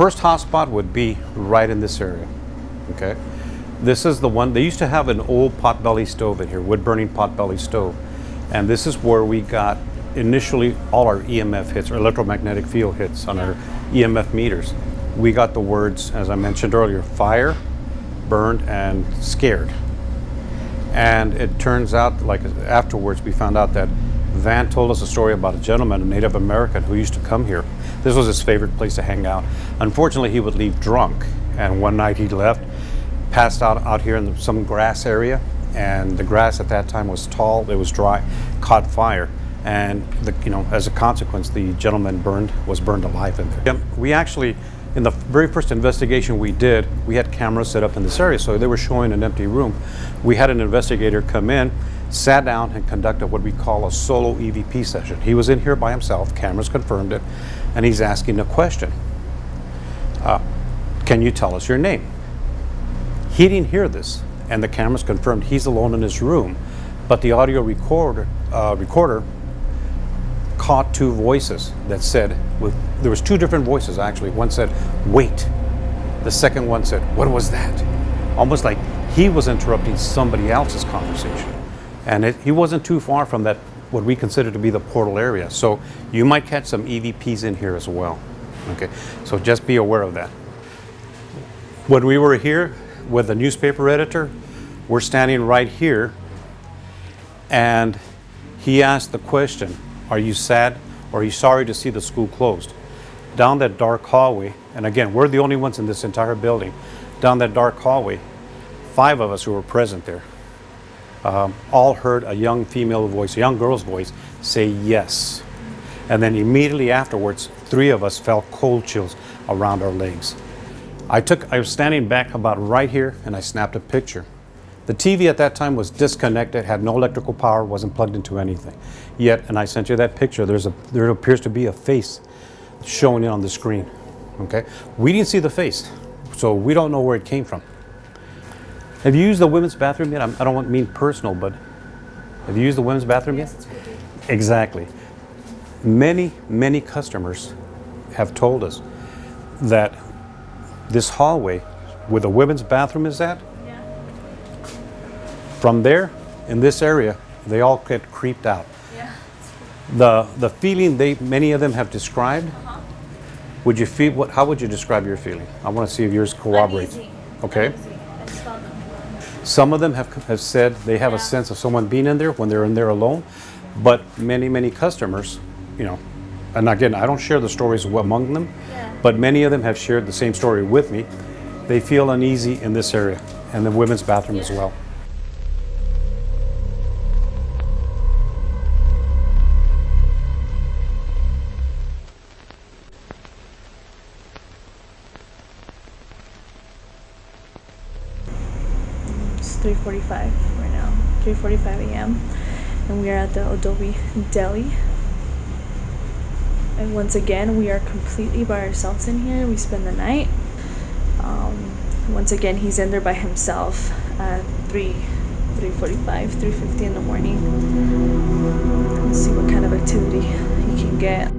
first hotspot would be right in this area. Okay, this is the one. They used to have an old potbelly stove in here, wood burning potbelly stove, and this is where we got initially all our EMF hits, or electromagnetic field hits, on our EMF meters. We got the words, as I mentioned earlier, fire, burned, and scared. And it turns out, like afterwards, we found out that Van told us a story about a gentleman, a Native American, who used to come here. This was his favorite place to hang out. Unfortunately, he would leave drunk, and one night he left, passed out here in some grass area, and the grass at that time was tall, it was dry, caught fire, and as a consequence, the gentleman was burned alive in there. We actually, in the very first investigation we did, we had cameras set up in this area, so they were showing an empty room. We had an investigator come in, sat down, and conducted what we call a solo EVP session. He was in here by himself, cameras confirmed it, and he's asking a question. Can you tell us your name? He didn't hear this, and the cameras confirmed he's alone in his room, but the audio recorder caught two voices that said, there was two different voices actually. One said, wait. The second one said, what was that? Almost like he was interrupting somebody else's conversation. And he wasn't too far from that, what we consider to be the portal area. So you might catch some EVPs in here as well. Okay, so just be aware of that. When we were here with the newspaper editor, we're standing right here, and he asked the question, are you sad or are you sorry to see the school closed? Down that dark hallway, and again, we're the only ones in this entire building, down that dark hallway, 5 of us who were present there, all heard a young female voice, a young girl's voice, say yes. And then immediately afterwards, 3 of us felt cold chills around our legs. I was standing back about right here, and I snapped a picture. The TV at that time was disconnected, had no electrical power, wasn't plugged into anything. Yet, and I sent you that picture, there appears to be a face showing it on the screen. Okay, we didn't see the face, so we don't know where it came from. Have you used the women's bathroom yet? I don't mean personal, but have you used the women's bathroom yet? Yes, we did. Exactly. Many customers have told us that this hallway where the women's bathroom is at, from there, in this area, they all get creeped out. Yeah. The feeling many of them have described, would you feel, how would you describe your feeling? I want to see if yours corroborates. Uneasy. Okay. Uneasy. I just felt them. Some of them have said they have a sense of someone being in there when they're in there alone, but many customers, and again, I don't share the stories among them, but many of them have shared the same story with me. They feel uneasy in this area, and the women's bathroom as well. It's 3:45 right now, 3:45 a.m. and we are at the Adobe Deli. And once again, we are completely by ourselves in here. We spend the night. Once again, he's in there by himself at 3:50 in the morning. Let's see what kind of activity he can get.